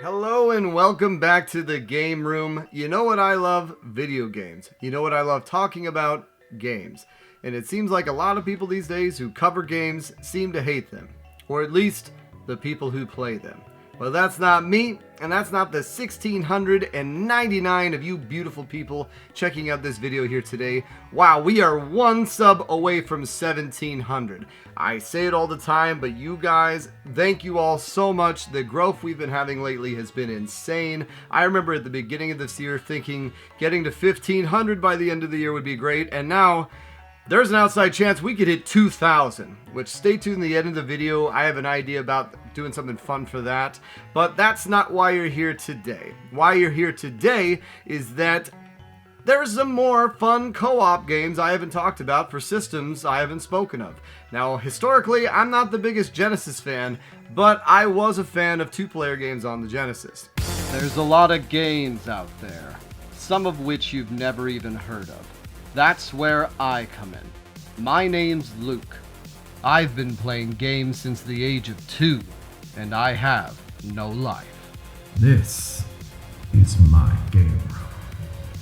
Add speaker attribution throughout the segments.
Speaker 1: Hello and welcome back to the game room. You know what I love? Video games. You know what I love talking about? Games. And it seems like a lot of people these days who cover games seem to hate them. Or at least the people who play them. Well, that's not me, and that's not the 1,699 of you beautiful people checking out this video here today. Wow, we are one sub away from 1,700. I say it all the time, but you guys, thank you all so much. The growth we've been having lately has been insane. I remember at the beginning of this year thinking getting to 1,500 by the end of the year would be great, and now there's an outside chance we could hit 2,000, which stay tuned to the end of the video. I have an idea about doing something fun for that, but that's not why you're here today. Why you're here today is that there's some more fun co-op games I haven't talked about for systems I haven't spoken of. Now, historically, I'm not the biggest Genesis fan, but I was a fan of two-player games on the Genesis. There's a lot of games out there, some of which you've never even heard of. That's where I come in. My name's Luke. I've been playing games since the age of 2, and I have no life.
Speaker 2: This is my game room.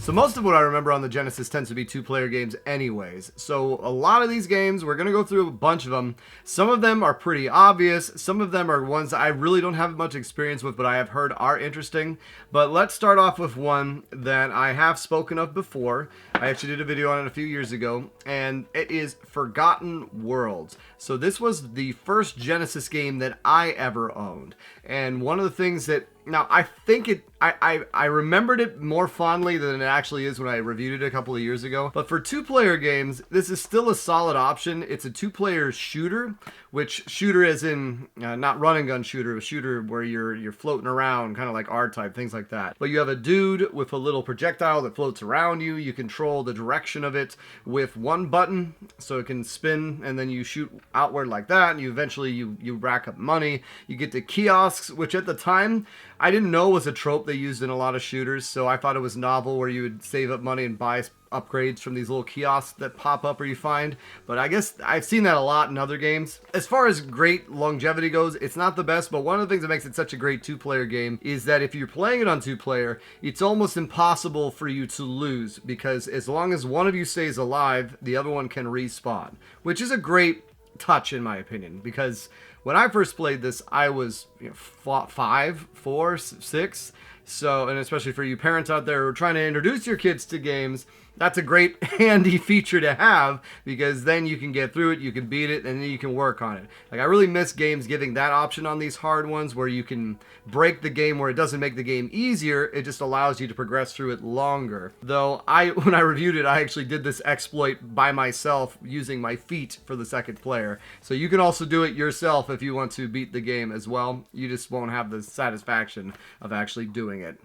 Speaker 1: So most of what I remember on the Genesis tends to be two-player games anyways. So a lot of these games, we're going to go through a bunch of them. Some of them are pretty obvious. Some of them are ones I really don't have much experience with, but I have heard are interesting. But let's start off with one that I have spoken of before. I actually did a video on it a few years ago, and it is Forgotten Worlds. So this was the first Genesis game that I ever owned. And one of the things that, now I think I remembered it more fondly than it actually is when I reviewed it a couple of years ago. But for two-player games, this is still a solid option. It's a two-player shooter, which shooter as in not run and gun shooter, a shooter where you're floating around, kind of like R-Type, things like that. But you have a dude with a little projectile that floats around you. You control the direction of it with one button, so it can spin, and then you shoot outward like that, and you eventually you rack up money. You get the kiosks, which at the time I didn't know was a trope they used in a lot of shooters, so I thought it was novel where you would save up money and buy upgrades from these little kiosks that pop up or you find. But I guess I've seen that a lot in other games. As far as great longevity goes, it's not the best, but one of the things that makes it such a great two-player game is that if you're playing it on two-player, it's almost impossible for you to lose, because as long as one of you stays alive, the other one can respawn, which is a great touch in my opinion, because when I first played this, I was 5, 4, 6. So, and especially for you parents out there who are trying to introduce your kids to games, that's a great handy feature to have, because then you can get through it, you can beat it, and then you can work on it. Like, I really miss games giving that option on these hard ones where you can break the game where it doesn't make the game easier, it just allows you to progress through it longer. Though, when I reviewed it, I actually did this exploit by myself using my feet for the second player. So you can also do it yourself if you want to beat the game as well. You just won't have the satisfaction of actually doing it.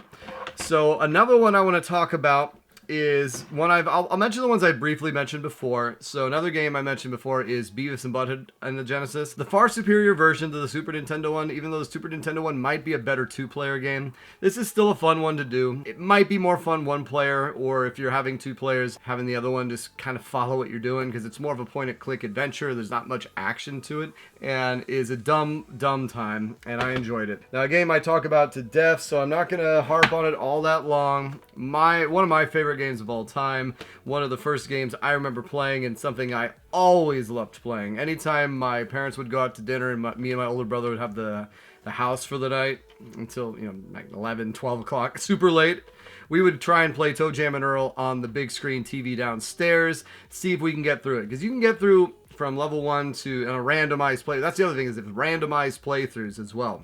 Speaker 1: So another one I want to talk about is one I'll mention the ones I briefly mentioned before. So another game I mentioned before is Beavis and Butthead in the Genesis. The far superior version to the Super Nintendo one, even though the Super Nintendo one might be a better two-player game. This is still a fun one to do. It might be more fun one player, or if you're having two players, having the other one just kind of follow what you're doing, because it's more of a point-and-click adventure. There's not much action to it, and is a dumb time, and I enjoyed it. Now, a game I talk about to death, so I'm not going to harp on it all that long. One of my favorite games of all time, one of the first games I remember playing, and something I always loved playing. Anytime my parents would go out to dinner and me and my older brother would have the house for the night until, like 11, 12 o'clock, super late, we would try and play Toejam and Earl on the big screen TV downstairs, see if we can get through it. Because you can get through from level 1 to a randomized play. That's the other thing, is it's randomized playthroughs as well.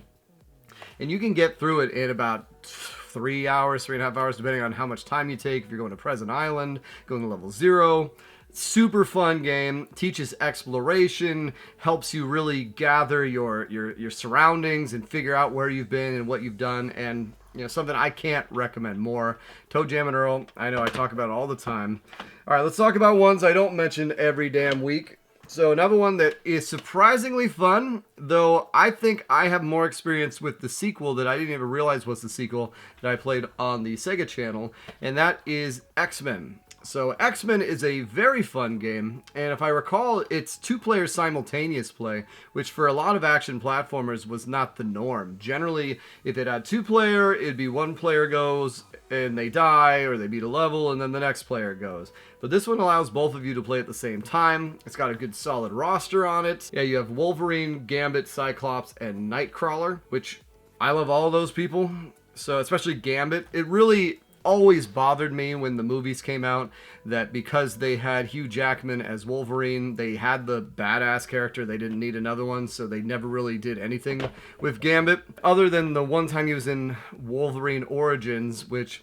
Speaker 1: And you can get through it in about 3 hours, 3.5 hours, depending on how much time you take. If you're going to Present Island, going to level 0. Super fun game, teaches exploration, helps you really gather your surroundings and figure out where you've been and what you've done, and something I can't recommend more. Toejam and Earl, I know I talk about it all the time. Alright, let's talk about ones I don't mention every damn week. So another one that is surprisingly fun, though I think I have more experience with the sequel that I didn't even realize was the sequel that I played on the Sega channel, and that is X-Men. So X-Men is a very fun game, and if I recall, it's 2-player simultaneous play, which for a lot of action platformers was not the norm. Generally, if it had 2-player, it'd be 1 player goes and they die or they beat a level and then the next player goes. But this one allows both of you to play at the same time. It's got a good solid roster on it. Yeah, you have Wolverine, Gambit, Cyclops, and Nightcrawler, which I love all those people. So especially Gambit. It really always bothered me when the movies came out that because they had Hugh Jackman as Wolverine, they had the badass character. They didn't need another one, so they never really did anything with Gambit. Other than the one time he was in Wolverine Origins, which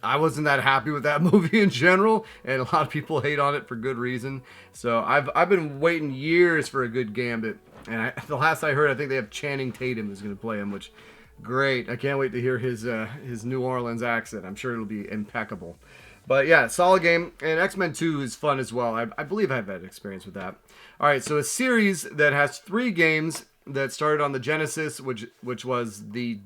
Speaker 1: I wasn't that happy with that movie in general, and a lot of people hate on it for good reason. So I've been waiting years for a good Gambit, and the last I heard, I think they have Channing Tatum who's going to play him, which great. I can't wait to hear his New Orleans accent. I'm sure it'll be impeccable. But yeah, solid game. And X-Men 2 is fun as well. I believe I've had experience with that. All right, so a series that has 3 games that started on the Genesis, which was the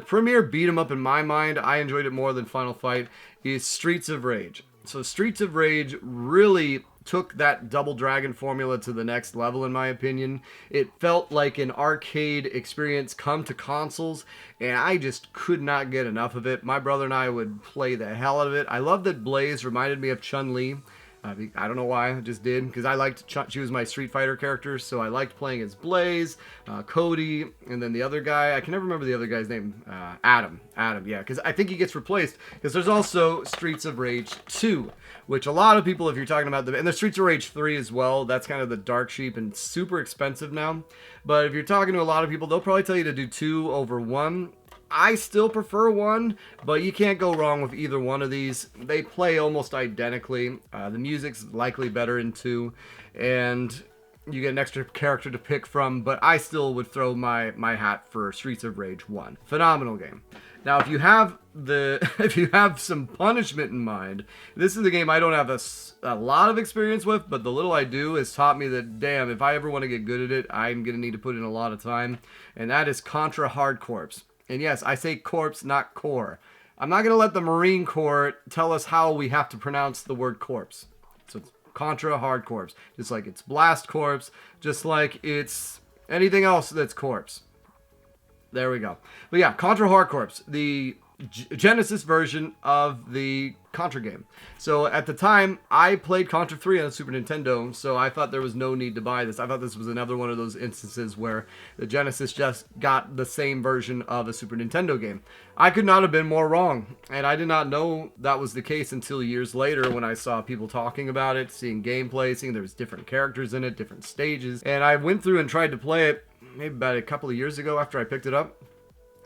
Speaker 1: premier beat 'em up in my mind. I enjoyed it more than Final Fight, is Streets of Rage. So Streets of Rage really took that Double Dragon formula to the next level, in my opinion. It felt like an arcade experience come to consoles, and I just could not get enough of it. My brother and I would play the hell out of it. I love that Blaze reminded me of Chun-Li. I don't know why, I just did, because I liked she was my Street Fighter character, so I liked playing as Blaze, Cody, and then the other guy, I can never remember the other guy's name, Adam, yeah, because I think he gets replaced, because there's also Streets of Rage 2, which a lot of people, if you're talking about and there's Streets of Rage 3 as well, that's kind of the dark sheep and super expensive now, but if you're talking to a lot of people, they'll probably tell you to do 2 over 1. I still prefer 1, but you can't go wrong with either one of these. They play almost identically. The music's likely better in 2, and you get an extra character to pick from, but I still would throw my hat for Streets of Rage 1. Phenomenal game. Now, if you have some punishment in mind, this is a game I don't have a lot of experience with, but the little I do has taught me that, damn, if I ever want to get good at it, I'm going to need to put in a lot of time, and that is Contra Hard Corps. And yes, I say corpse, not core. I'm not going to let the Marine Corps tell us how we have to pronounce the word corpse. So it's Contra Hard Corps. Just like it's Blast Corps, just like it's anything else that's corpse. There we go. But yeah, Contra Hard Corps, the Genesis version of the Contra game. So at the time, I played Contra 3 on the Super Nintendo, so I thought there was no need to buy this. I thought this was another one of those instances where the Genesis just got the same version of a Super Nintendo game. I could not have been more wrong, and I did not know that was the case until years later when I saw people talking about it, seeing gameplay, seeing there was different characters in it, different stages, and I went through and tried to play it maybe about a couple of years ago after I picked it up.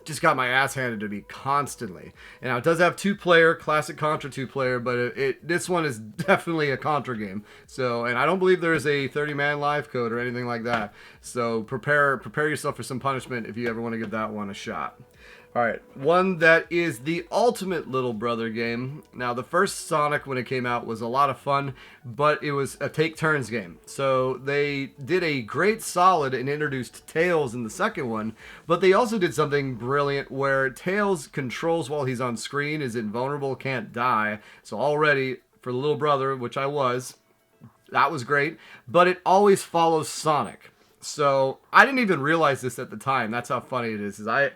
Speaker 1: Just got my ass handed to me constantly. And now it does have 2-player, classic Contra 2-player, but this one is definitely a Contra game. So, and I don't believe there is a 30-man live code or anything like that. So prepare yourself for some punishment if you ever want to give that one a shot. Alright, one that is the ultimate little brother game. Now, the first Sonic, when it came out, was a lot of fun, but it was a take-turns game. So they did a great solid and introduced Tails in the second one, but they also did something brilliant where Tails controls while he's on screen, is invulnerable, can't die. So already, for the little brother, which I was, that was great, but it always follows Sonic. So I didn't even realize this at the time. That's how funny it is. I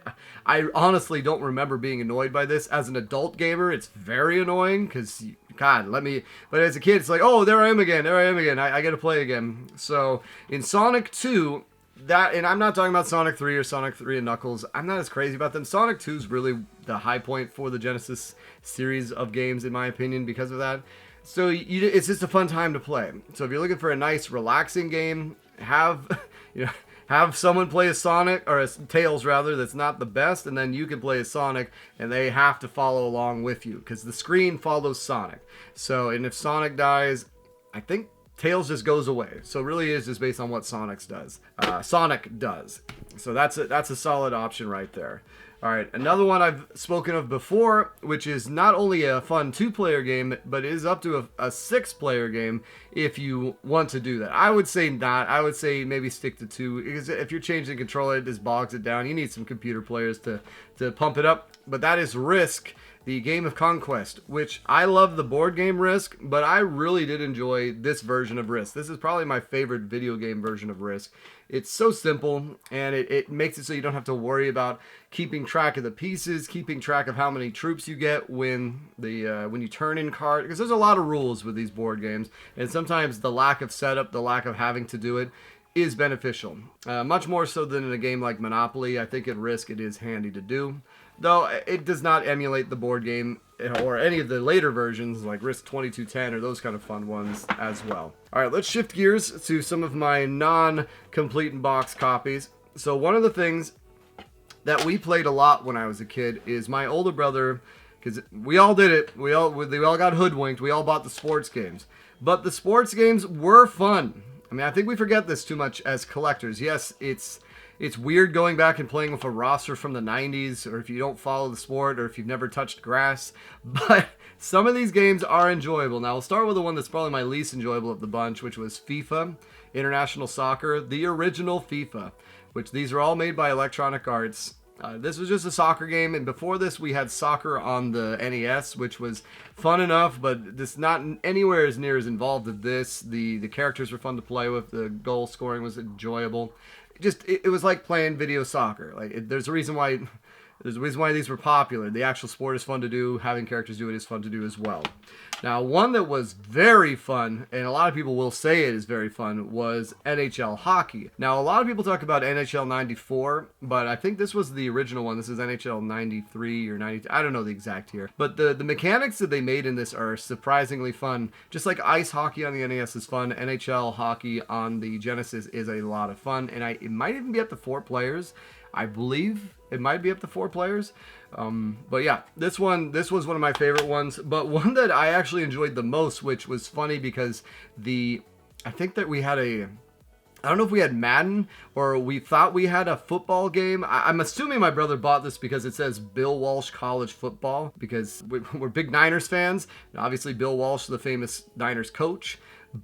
Speaker 1: honestly don't remember being annoyed by this. As an adult gamer, it's very annoying because, God, but as a kid, it's like, oh, there I am again. I get to play again. So in Sonic 2, and I'm not talking about Sonic 3 or Sonic 3 and Knuckles. I'm not as crazy about them. Sonic 2 is really the high point for the Genesis series of games, in my opinion, because of that. So it's just a fun time to play. So if you're looking for a nice, relaxing game, have someone play a Sonic, or a Tails rather, that's not the best, and then you can play a Sonic, and they have to follow along with you, because the screen follows Sonic. So, and if Sonic dies, I think Tails just goes away. So it really is just based on what Sonic does. So that's a solid option right there. All right, another one I've spoken of before, which is not only a fun 2-player game, but it is up to a 6-player game if you want to do that. I would say not. I would say maybe stick to 2, because if you're changing the controller, it just bogs it down. You need some computer players to pump it up. But that is Risk, the game of conquest, which I love the board game Risk, but I really did enjoy this version of Risk. This is probably my favorite video game version of Risk. It's so simple, and it makes it so you don't have to worry about keeping track of the pieces, keeping track of how many troops you get when you turn in cards, because there's a lot of rules with these board games, and sometimes the lack of setup, the lack of having to do it, is beneficial. Much more so than in a game like Monopoly. I think at Risk it is handy to do, though it does not emulate the board game or any of the later versions like Risk 2210 or those kind of fun ones as well. All right, let's shift gears to some of my non-complete in box copies. So one of the things that we played a lot when I was a kid is my older brother, because we all did it. We all got hoodwinked. We all bought the sports games, but the sports games were fun. I mean, I think we forget this too much as collectors. Yes, it's weird going back and playing with a roster from the 90s, or if you don't follow the sport, or if you've never touched grass, but some of these games are enjoyable. Now, I'll start with the one that's probably my least enjoyable of the bunch, which was FIFA, International Soccer, the original FIFA, which these are all made by Electronic Arts. This was just a soccer game, and before this we had soccer on the NES, which was fun enough, but this not anywhere as near as involved as this. The characters were fun to play with, the goal scoring was enjoyable. It was like playing video soccer. There's a reason why these were popular. The actual sport is fun to do. Having characters do it is fun to do as well. Now, one that was very fun, and a lot of people will say it is very fun, was NHL hockey. Now, a lot of people talk about NHL 94, but I think this was the original one. This is NHL 93 or 92. I don't know the exact year. But the mechanics that they made in this are surprisingly fun. Just like ice hockey on the NES is fun, NHL hockey on the Genesis is a lot of fun. And it might even be up to 4 players. I believe it might be up to 4 players. But yeah, this was one of my favorite ones. But one that I actually enjoyed the most, which was funny because I think that we had I don't know if we had Madden or we thought we had a football game. I'm assuming my brother bought this because it says Bill Walsh College Football, because we're big Niners fans. And obviously, Bill Walsh, the famous Niners coach.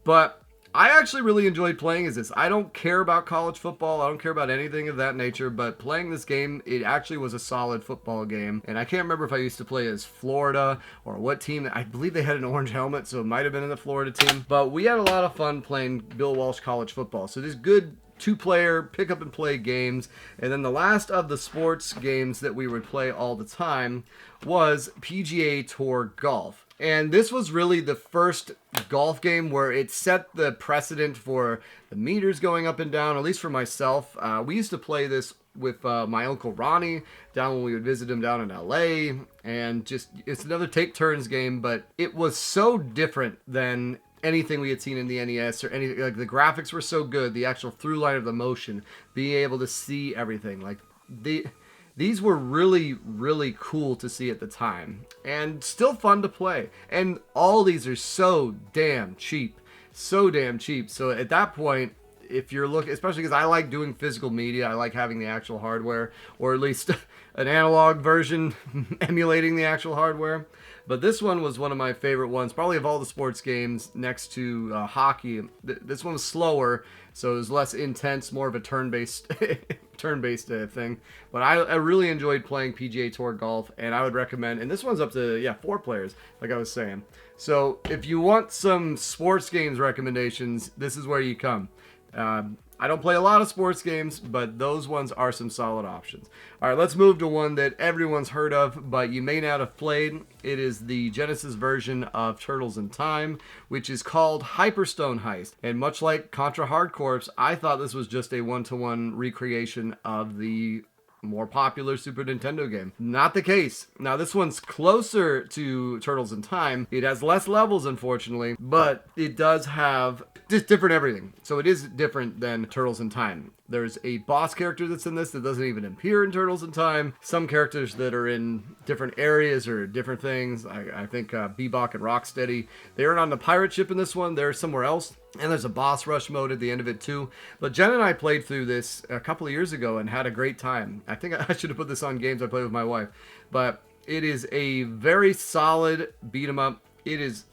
Speaker 1: But I actually really enjoyed playing as this. I don't care about college football. I don't care about anything of that nature, but playing this game, it actually was a solid football game. And I can't remember if I used to play as Florida or what team. I believe they had an orange helmet, so it might have been in the Florida team. But we had a lot of fun playing Bill Walsh College Football. So this good 2-player pick up and play games. And then the last of the sports games that we would play all the time was PGA Tour Golf. And this was really the first golf game where it set the precedent for the meters going up and down, at least for myself. We used to play this with my Uncle Ronnie down when we would visit him down in LA. And it's another take turns game, but it was so different than anything we had seen in the NES or anything. Like, the graphics were so good, the actual through line of the motion, being able to see everything. These were really, really cool to see at the time, and still fun to play. And all these are so damn cheap. So at that point, if you're looking, especially because I like doing physical media, I like having the actual hardware, or at least an analog version emulating the actual hardware. But this one was one of my favorite ones, probably of all the sports games next to hockey. This one was slower, so it was less intense, more of a turn-based thing. But I really enjoyed playing PGA Tour Golf, and I would recommend, and this one's up to 4 players, like I was saying. So if you want some sports games recommendations, this is where you come. I don't play a lot of sports games, but those ones are some solid options. All right, let's move to one that everyone's heard of, but you may not have played. It is the Genesis version of Turtles in Time, which is called Hyperstone Heist. And much like Contra Hard Corps, I thought this was just a one-to-one recreation of the more popular Super Nintendo game. Not the case. Now, this one's closer to Turtles in Time. It has less levels, unfortunately, but it does have just different everything. So it is different than Turtles in Time. There's a boss character that's in this that doesn't even appear in Turtles in Time. Some characters that are in different areas or different things. I think Bebop and Rocksteady, they aren't on the pirate ship in this one. They're somewhere else. And there's a boss rush mode at the end of it too. But Jen and I played through this a couple of years ago and had a great time. I think I should have put this on games I played with my wife. But it is a very solid beat 'em up. It is,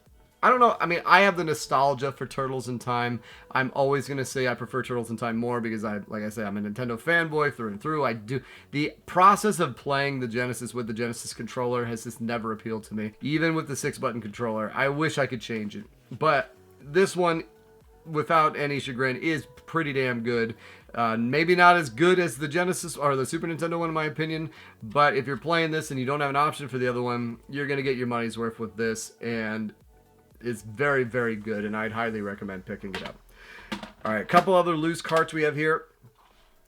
Speaker 1: I don't know, I mean, I have the nostalgia for Turtles in Time. I'm always going to say I prefer Turtles in Time more because, like I said, I'm a Nintendo fanboy through and through. The process of playing the Genesis with the Genesis controller has just never appealed to me. Even with the 6-button controller, I wish I could change it. But this one, without any chagrin, is pretty damn good. Maybe not as good as the Genesis or the Super Nintendo one in my opinion, but if you're playing this and you don't have an option for the other one, you're going to get your money's worth with this, and it's very, very good, and I'd highly recommend picking it up. Alright, a couple other loose carts we have here.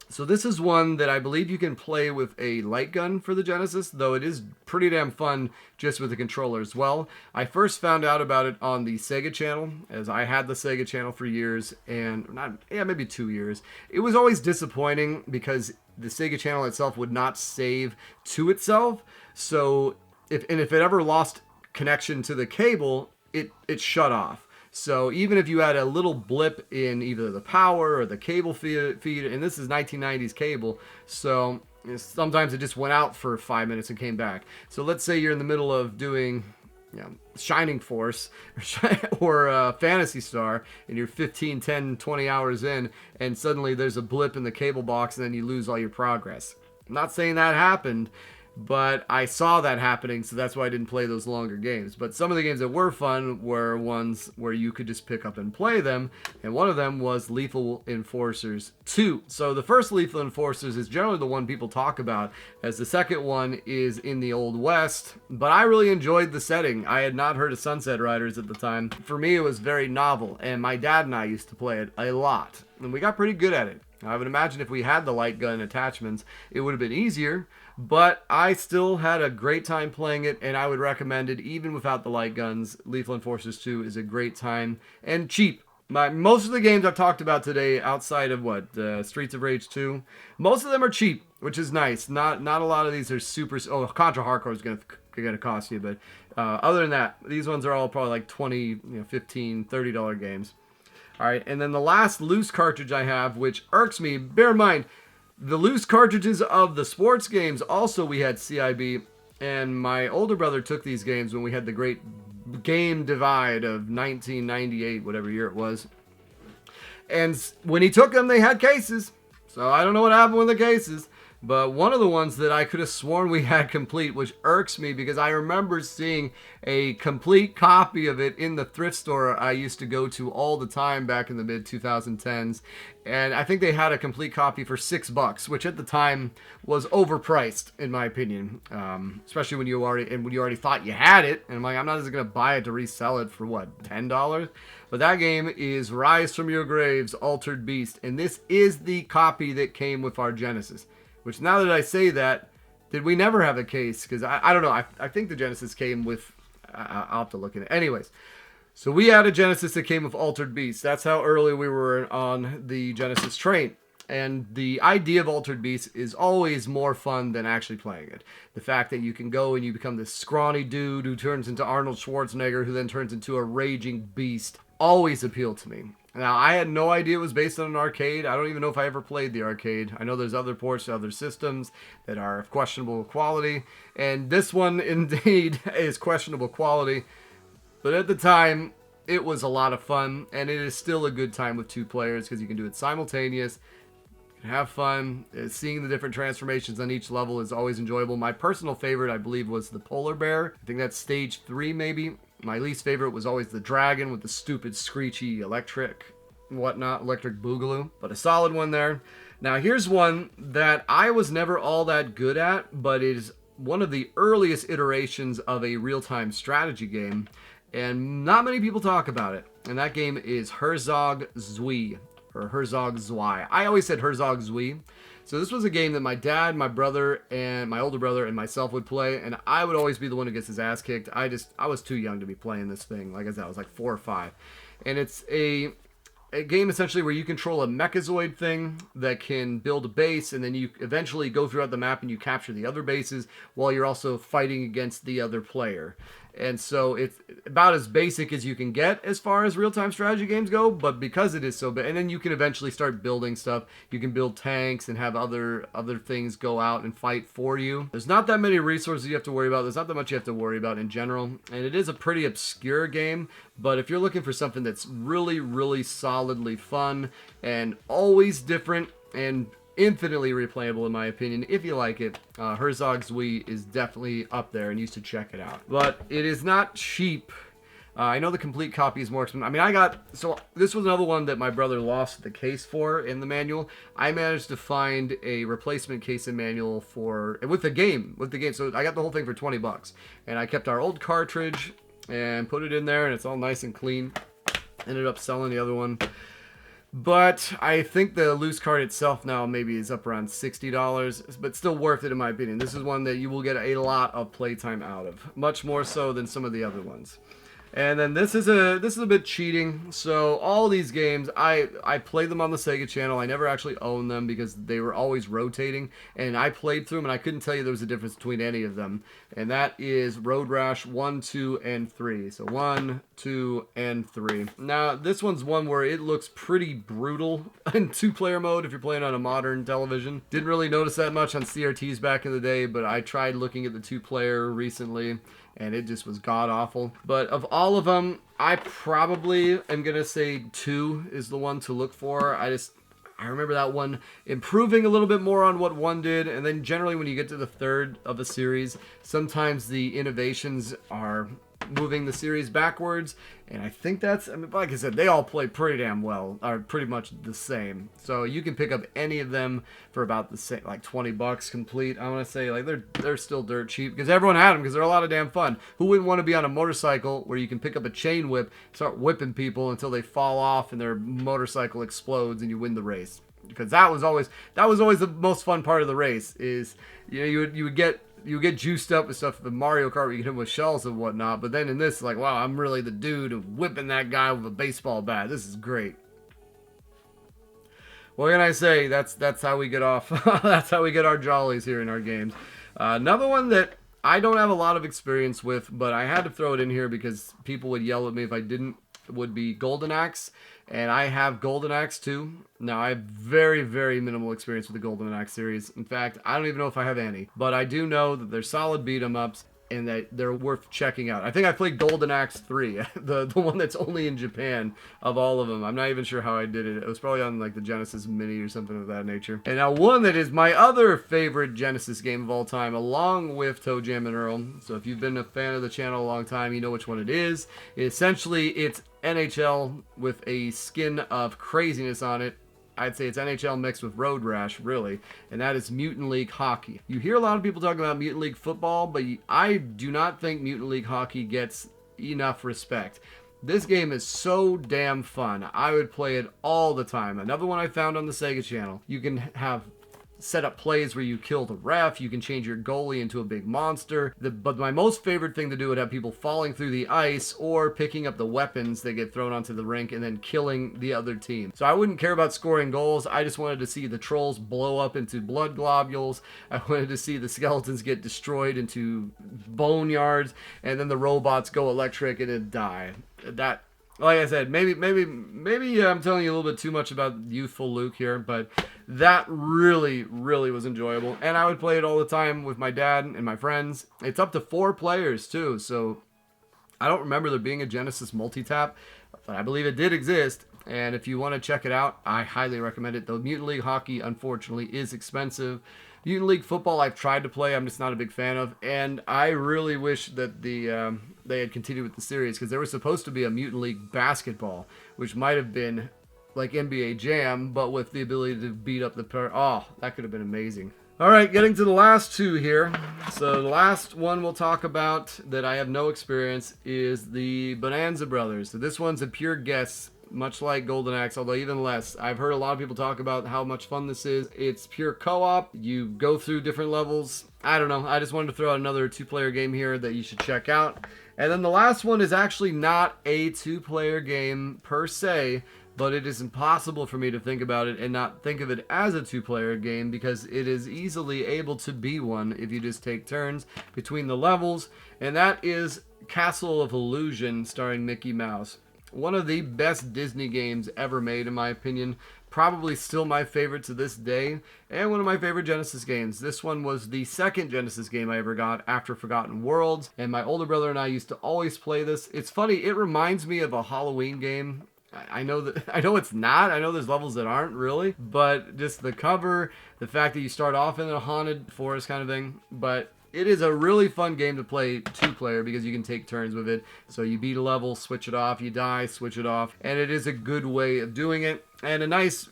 Speaker 1: So this is one that I believe you can play with a light gun for the Genesis, though it is pretty damn fun just with the controller as well. I first found out about it on the Sega channel, as I had the Sega channel for years, and maybe 2 years. It was always disappointing because the Sega channel itself would not save to itself, so if it ever lost connection to the cable, it shut off. So even if you had a little blip in either the power or the cable feed, and this is 1990s cable, so sometimes it just went out for 5 minutes and came back. So let's say you're in the middle of doing, Shining Force or Phantasy Star, and you're 15, 10, 20 hours in, and suddenly there's a blip in the cable box, and then you lose all your progress. I'm not saying that happened, but I saw that happening, so that's why I didn't play those longer games. But some of the games that were fun were ones where you could just pick up and play them, and one of them was Lethal Enforcers 2. So the first Lethal Enforcers is generally the one people talk about, as the second one is in the Old West, but I really enjoyed the setting. I had not heard of Sunset Riders at the time. For me, it was very novel, and my dad and I used to play it a lot, and we got pretty good at it. I would imagine if we had the light gun attachments, it would have been easier, but I still had a great time playing it, and I would recommend it even without the light guns. Lethal Enforcers 2 is a great time and cheap. Most of the games I've talked about today, outside of Streets of Rage 2, most of them are cheap, which is nice. Not a lot of these are super. Oh, Contra Hardcore is gonna cost you, but other than that, these ones are all probably like $20, $15, $30 games. All right, and then the last loose cartridge I have, which irks me, bear in mind, the loose cartridges of the sports games, also we had CIB, and my older brother took these games when we had the great game divide of 1998, whatever year it was. And when he took them, they had cases. So I don't know what happened with the cases. But one of the ones that I could have sworn we had complete, which irks me because I remember seeing a complete copy of it in the thrift store I used to go to all the time back in the mid-2010s. And I think they had a complete copy for $6, which at the time was overpriced, in my opinion. Especially when you already thought you had it. And I'm like, I'm not just going to buy it to resell it for, $10? But that game is Rise from Your Graves, Altered Beast. And this is the copy that came with our Genesis. Which, now that I say that, did we never have a case? Because I don't know. I think the Genesis came with... I'll have to look at it. Anyways, so we had a Genesis that came with Altered Beast. That's how early we were on the Genesis train. And the idea of Altered Beast is always more fun than actually playing it. The fact that you can go and you become this scrawny dude who turns into Arnold Schwarzenegger, who then turns into a raging beast, always appealed to me. Now, I had no idea it was based on an arcade. I don't even know if I ever played the arcade. I know there's other ports to other systems that are of questionable quality. And this one, indeed, is questionable quality. But at the time, it was a lot of fun. And it is still a good time with two players because you can do it simultaneous. You can have fun. Seeing the different transformations on each level is always enjoyable. My personal favorite, I believe, was the polar bear. I think that's stage 3, maybe. My least favorite was always the dragon with the stupid screechy electric boogaloo, but a solid one there. Now here's one that I was never all that good at, but it is one of the earliest iterations of a real-time strategy game, and not many people talk about it, and that game is Herzog Zwei, or Herzog Zwei. I always said Herzog Zwei. So this was a game that my dad, my brother, and my older brother and myself would play, and I would always be the one who gets his ass kicked. I was too young to be playing this thing. Like I said, I was like 4 or 5. And it's a a game essentially where you control a mechazoid thing that can build a base, and then you eventually go throughout the map and you capture the other bases while you're also fighting against the other player. And so it's about as basic as you can get as far as real-time strategy games go, but because it is so big, and then you can eventually start building stuff. You can build tanks and have other things go out and fight for you. There's not that many resources you have to worry about. There's not that much you have to worry about in general, and it is a pretty obscure game, but if you're looking for something that's really, really solidly fun and always different and infinitely replayable, in my opinion, if you like it, Herzog's Wii is definitely up there and you should check it out. But it is not cheap. I know the complete copy is more expensive. I mean, so this was another one that my brother lost the case for in the manual. I managed to find a replacement case and manual with the game. So I got the whole thing for $20, and I kept our old cartridge and put it in there, and it's all nice and clean. Ended up selling the other one. But I think the loose card itself now maybe is up around $60, but still worth it in my opinion. This is one that you will get a lot of playtime out of, much more so than some of the other ones. And then this is a bit cheating. So all these games, I played them on the Sega channel. I never actually owned them because they were always rotating, and I played through them and I couldn't tell you there was a difference between any of them. And that is Road Rash 1, 2, and 3. So 1, 2, and 3. Now this one's one where it looks pretty brutal in 2-player mode if you're playing on a modern television. Didn't really notice that much on CRTs back in the day, but I tried looking at the 2-player recently, and it just was god-awful. But of all of them, I probably am going to say 2 is the one to look for. I remember that one improving a little bit more on what 1 did, and then generally when you get to the 3rd of a series, sometimes the innovations are moving the series backwards, and I think I mean, like I said, they all play pretty damn well, are pretty much the same. So you can pick up any of them for about the same, like $20 complete. I want to say, like, they're still dirt cheap because everyone had them because they're a lot of damn fun. Who wouldn't want to be on a motorcycle where you can pick up a chain whip, start whipping people until they fall off and their motorcycle explodes and you win the race? Because that was always the most fun part of the race. Is, you know, you would get juiced up with stuff in Mario Kart where you can hit him with shells and whatnot, but then in this, like, wow, I'm really the dude whipping that guy with a baseball bat. This is great. What can I say? That's how we get off. That's how we get our jollies here in our games. Another one that I don't have a lot of experience with, but I had to throw it in here because people would yell at me if I didn't, would be Golden Axe. And I have Golden Axe too. Now, I have very, very minimal experience with the Golden Axe series. In fact, I don't even know if I have any. But I do know that they're solid beat-em-ups and that they're worth checking out. I think I played Golden Axe 3, the one that's only in Japan of all of them. I'm not even sure how I did it. It was probably on like the Genesis Mini or something of that nature. And now one that is my other favorite Genesis game of all time, along with toejam and Earl. So if you've been a fan of the channel a long time, you know which one it is. Essentially, it's NHL with a skin of craziness on it. I'd say it's NHL mixed with Road Rash, really, and that is Mutant League Hockey. You hear a lot of people talking about Mutant League Football, but I do not think Mutant League Hockey gets enough respect. This game is so damn fun. I would play it all the time. Another one I found on the Sega channel. You can have set up plays where you kill the ref, you can change your goalie into a big monster. But my most favorite thing to do would have people falling through the ice or picking up the weapons that get thrown onto the rink and then killing the other team. So I wouldn't care about scoring goals. I just wanted to see the trolls blow up into blood globules. I wanted to see the skeletons get destroyed into boneyards, and then the robots go electric and then die. That, like I said, maybe I'm telling you a little bit too much about youthful Luke here, but that really, really was enjoyable. And I would play it all the time with my dad and my friends. It's up to 4 players, too, so I don't remember there being a Genesis multi-tap, but I believe it did exist. And if you want to check it out, I highly recommend it. Though Mutant League Hockey, unfortunately, is expensive. Mutant League Football I've tried to play, I'm just not a big fan of. And I really wish that they had continued with the series, because there was supposed to be a Mutant League Basketball, which might have been like NBA Jam, but with the ability to beat up the pair. Oh, that could have been amazing. All right, getting to the last 2 here. So the last one we'll talk about that I have no experience is the Bonanza Brothers. So this one's a pure guess, much like Golden Axe, although even less. I've heard a lot of people talk about how much fun this is. It's pure co-op. You go through different levels. I don't know. I just wanted to throw out another 2-player game here that you should check out. And then the last one is actually not a 2-player game per se, but it is impossible for me to think about it and not think of it as a two-player game, because it is easily able to be one if you just take turns between the levels, and that is Castle of Illusion starring Mickey Mouse. One of the best Disney games ever made, in my opinion. Probably still my favorite to this day, and one of my favorite Genesis games. This one was the second Genesis game I ever got after Forgotten Worlds, and my older brother and I used to always play this. It's funny, it reminds me of a Halloween game. I know it's not. I know there's levels that aren't really, but just the cover, the fact that you start off in a haunted forest kind of thing, but it is a really fun game to play two-player because you can take turns with it. So you beat a level, switch it off, you die, switch it off, and it is a good way of doing it, and a nice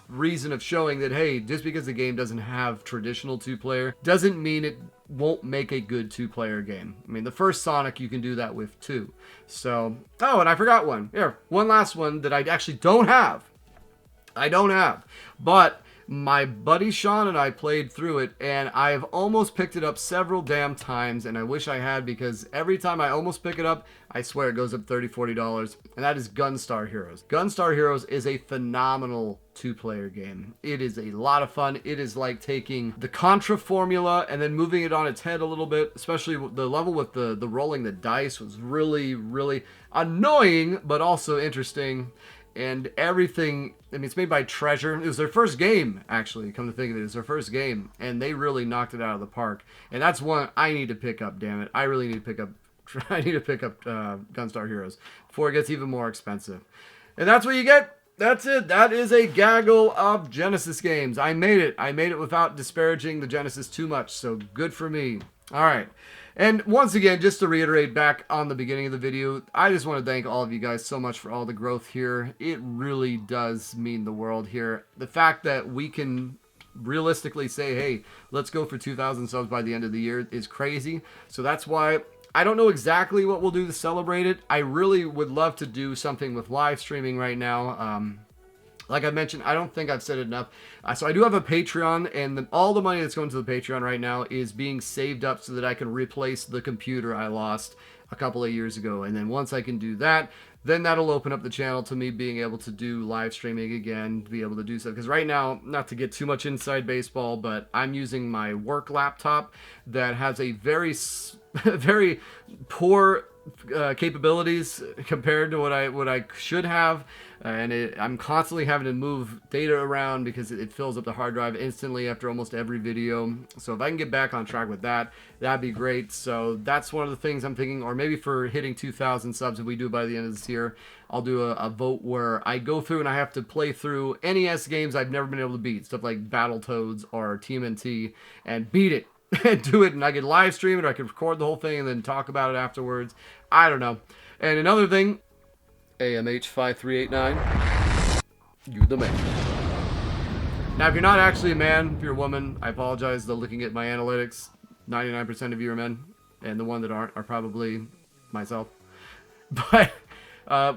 Speaker 1: reason of showing that, hey, just because the game doesn't have traditional two-player doesn't mean it won't make a good two-player game. I mean, the first Sonic you can do that with too. So, oh, and I forgot one. Here, one last one that I actually don't have. But my buddy Sean and I played through it, and I've almost picked it up several damn times, and I wish I had, because every time I almost pick it up, I swear it goes up $30, $40, and that is Gunstar Heroes. Gunstar Heroes is a phenomenal two-player game. It is a lot of fun. It is like taking the Contra formula and then moving it on its head a little bit, especially the level with the rolling the dice was really, really annoying, but also interesting. And everything, I mean, it's made by Treasure. It was their first game, actually, come to think of it. It was their first game, and they really knocked it out of the park. And that's one I need to pick up, damn it. I really need to pick up Gunstar Heroes before it gets even more expensive. And that's what you get. That's it. That is a gaggle of Genesis games. I made it. I made it without disparaging the Genesis too much, so good for me. All right. And once again, just to reiterate back on the beginning of the video, I just want to thank all of you guys so much for all the growth here. It really does mean the world here. The fact that we can realistically say, hey, let's go for 2,000 subs by the end of the year is crazy. So that's why I don't know exactly what we'll do to celebrate it. I really would love to do something with live streaming right now. Like I mentioned, I don't think I've said it enough. So I do have a Patreon, and all the money that's going to the Patreon right now is being saved up so that I can replace the computer I lost a couple of years ago. And then once I can do that, then that'll open up the channel to me being able to do live streaming again, to be able to do stuff. Because right now, not to get too much inside baseball, but I'm using my work laptop that has a very poor capabilities compared to what I should have, and I'm constantly having to move data around because it fills up the hard drive instantly after almost every video. So if I can get back on track with that, that'd be great. So that's one of the things I'm thinking, or maybe for hitting 2,000 subs, if we do it by the end of this year, I'll do a vote where I go through and I have to play through NES games I've never been able to beat, stuff like Battletoads or TMNT, and beat it. And do it, and I could live stream it, or I could record the whole thing and then talk about it afterwards. I don't know. And another thing, AMH5389, you the man. Now, if you're not actually a man, if you're a woman, I apologize, though, looking at my analytics, 99% of you are men, and the one that aren't are probably myself. But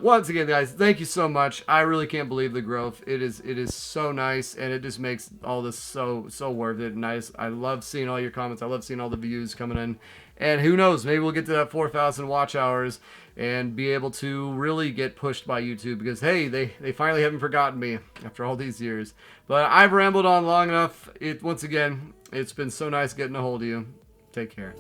Speaker 1: once again, guys, thank you so much. I really can't believe the growth. It is so nice, and it just makes all this so worth it. And I love seeing all your comments. I love seeing all the views coming in. And who knows, maybe we'll get to that 4,000 watch hours and be able to really get pushed by YouTube, because hey, they finally haven't forgotten me after all these years. But I've rambled on long enough. Once again, it's been so nice getting a hold of you. Take care.